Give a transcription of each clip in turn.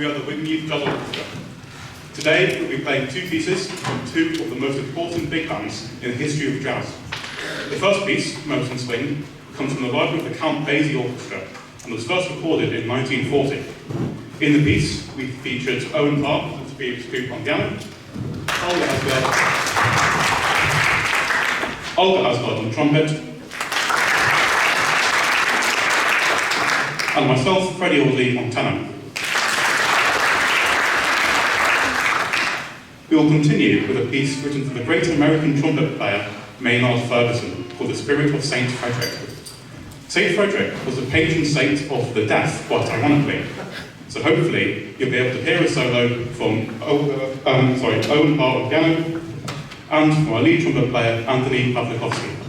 we are the WYJO Jazz Orchestra. Today, we'll be playing two pieces from two of the most important big bands in the history of jazz. The first piece, Moten Swing, comes from the library of the Count Basie Orchestra and was first recorded in 1940. In the piece, we featured Owen Park and Spirit of St Frederick on piano, Olga Asgard on trumpet, and myself, Freddie Orley, on tenor. We will continue with a piece written for the great American trumpet player Maynard Ferguson called The Spirit of St Frederick. St Frederick was the patron saint of the deaf, quite ironically. So hopefully you'll be able to hear a solo from Owen Park on piano and from our lead trumpet player Anthony Pavlikovsky.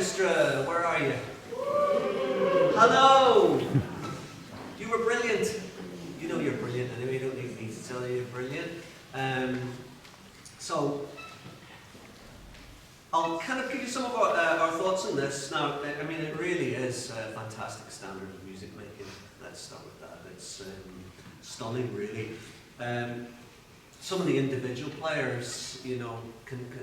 orchestra, where are you? Hello! You were brilliant. You know you're brilliant anyway, you don't need me to tell you you're brilliant. So, I'll kind of give you some of our thoughts on this. Now, I mean, it really is a fantastic standard of music making. Let's start with that. It's stunning, really. Some of the individual players, you know,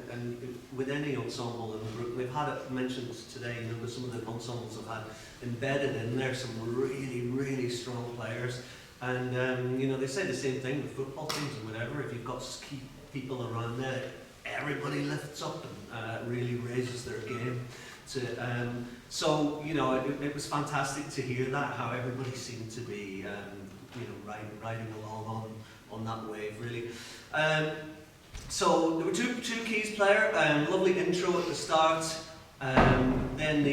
and with any ensemble and group, we've had it mentioned today, you know, some of the ensembles have had embedded in there some really, really strong players. And, you know, they say the same thing with football teams and whatever. If you've got key people around there, everybody lifts up and really raises their game. So, you know, it was fantastic to hear that, how everybody seemed to be, you know, riding along on that wave, really. So there were two keys player, lovely intro at the start, then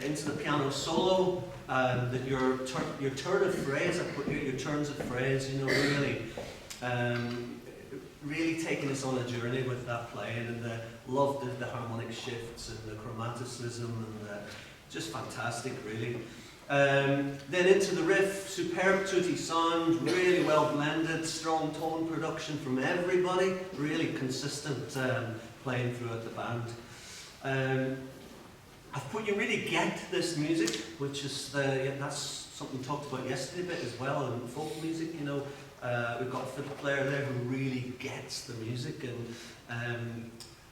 into the piano solo, that your turn of phrase, I put your turns of phrase, you know, really taking us on a journey with that playing, and loved the harmonic shifts and the chromaticism, and just fantastic, really. Then into the riff, superb tutti sound, really well blended, strong tone production from everybody, really consistent playing throughout the band. I've put you really get this music, which is that's something we talked about yesterday a bit as well, and folk music, you know. We've got a fiddle player there who really gets the music,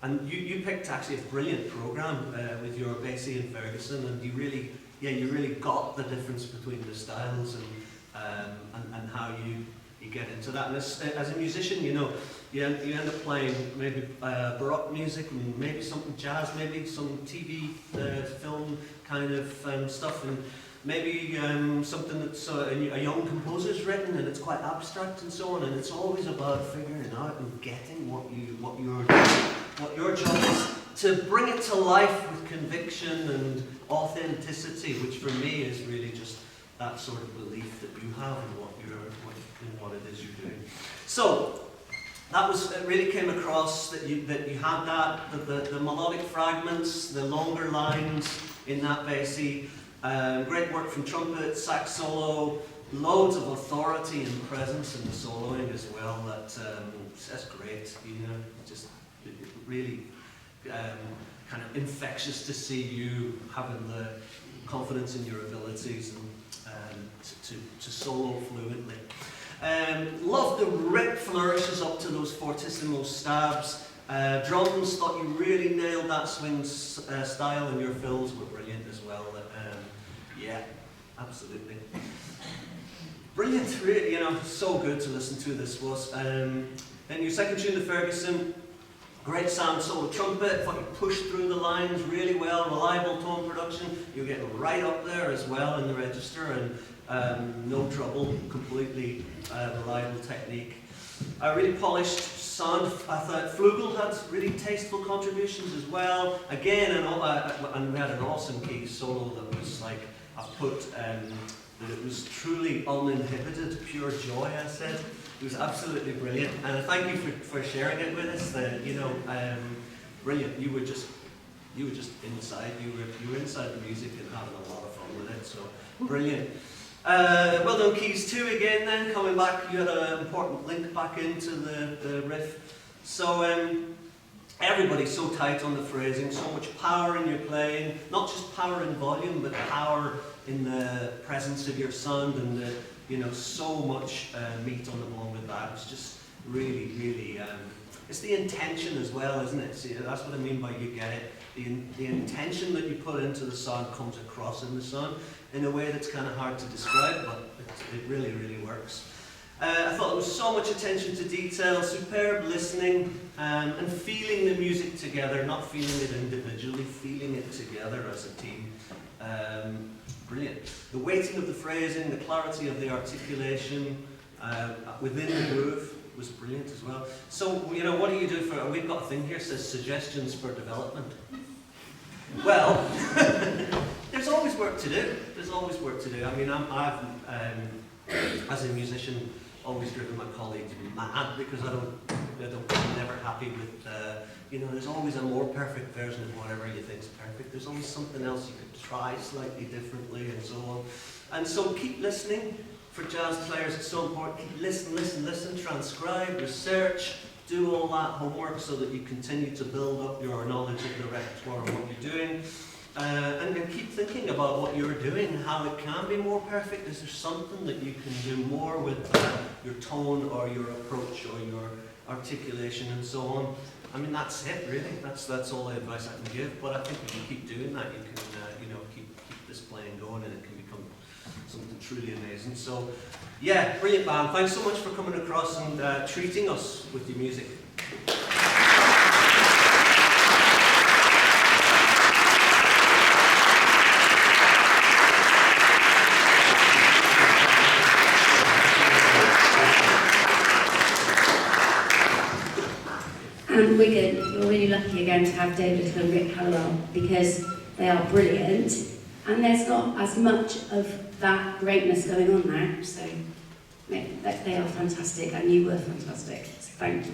and you picked actually a brilliant program with your Basie and Ferguson, and you really got the difference between the styles and how you get into that. And as a musician, you know, you end up playing maybe Baroque music, and maybe something jazz, maybe some TV, film kind of stuff, and maybe something that's a young composer's written, and it's quite abstract and so on. And it's always about figuring out and getting what your job is to bring it to life with conviction and authenticity, which for me is really just that sort of belief that you have in what it is you're doing. So that really came across that you had that the melodic fragments, the longer lines in that Basie. Great work from trumpet, sax solo, loads of authority and presence in the soloing as well. That's great, you know, just really kind of infectious to see you having the confidence in your abilities and to solo fluently. Loved the rip flourishes up to those fortissimo stabs. Drums, thought you really nailed that swing style, and your fills were brilliant as well. Yeah, absolutely. Brilliant, really, you know, so good to listen to this was. Then your second tune, the Ferguson, great sound solo trumpet, thought you pushed through the lines really well, reliable tone production, you're getting right up there as well in the register, and no trouble, completely reliable technique. Really polished sound. I thought Flugel had really tasteful contributions as well. Again, and we had an awesome key solo that was like, I put that it was truly uninhibited, pure joy, I said. It was absolutely brilliant, and thank you for sharing it with us. You know, brilliant. You were just inside. You were inside the music and having a lot of fun with it. So brilliant. Well done, keys 2 again. Then coming back, you had an important link back into the riff. So everybody's so tight on the phrasing, so much power in your playing. Not just power in volume, but power in the presence of your sound, and you know, so much meat on the bone with that. It's just really, really, it's the intention as well, isn't it? See, that's what I mean by you get it. The intention that you put into the song comes across in the song in a way that's kind of hard to describe, but it really, really works. I thought there was so much attention to detail, superb listening, and feeling the music together, not feeling it individually, feeling it together as a team. Brilliant. The weighting of the phrasing, the clarity of the articulation within the groove was brilliant as well. So, you know, what do you do for, we've got a thing here that says suggestions for development. Well, there's always work to do. There's always work to do. I mean, I've as a musician, always driven my colleagues mad because I don't You're never happy with, you know, there's always a more perfect version of whatever you think is perfect. There's always something else you could try slightly differently and so on. And so keep listening. For jazz players, it's so important. Keep listen, transcribe, research, do all that homework so that you continue to build up your knowledge of the repertoire and what you're doing. And then keep thinking about what you're doing, how it can be more perfect. Is there something that you can do more with your tone or your approach or your articulation and so on? I mean, that's it, really. That's all the advice I can give. But I think if you keep doing that, you can, you know, keep this playing going, and it can become something truly amazing. So, yeah, brilliant band. Thanks so much for coming across and treating us with your music. And Wigan, you're really lucky again to have David and Rick Hallowell, because they are brilliant, and there's not as much of that greatness going on now, so they are fantastic, and you were fantastic, so thank you.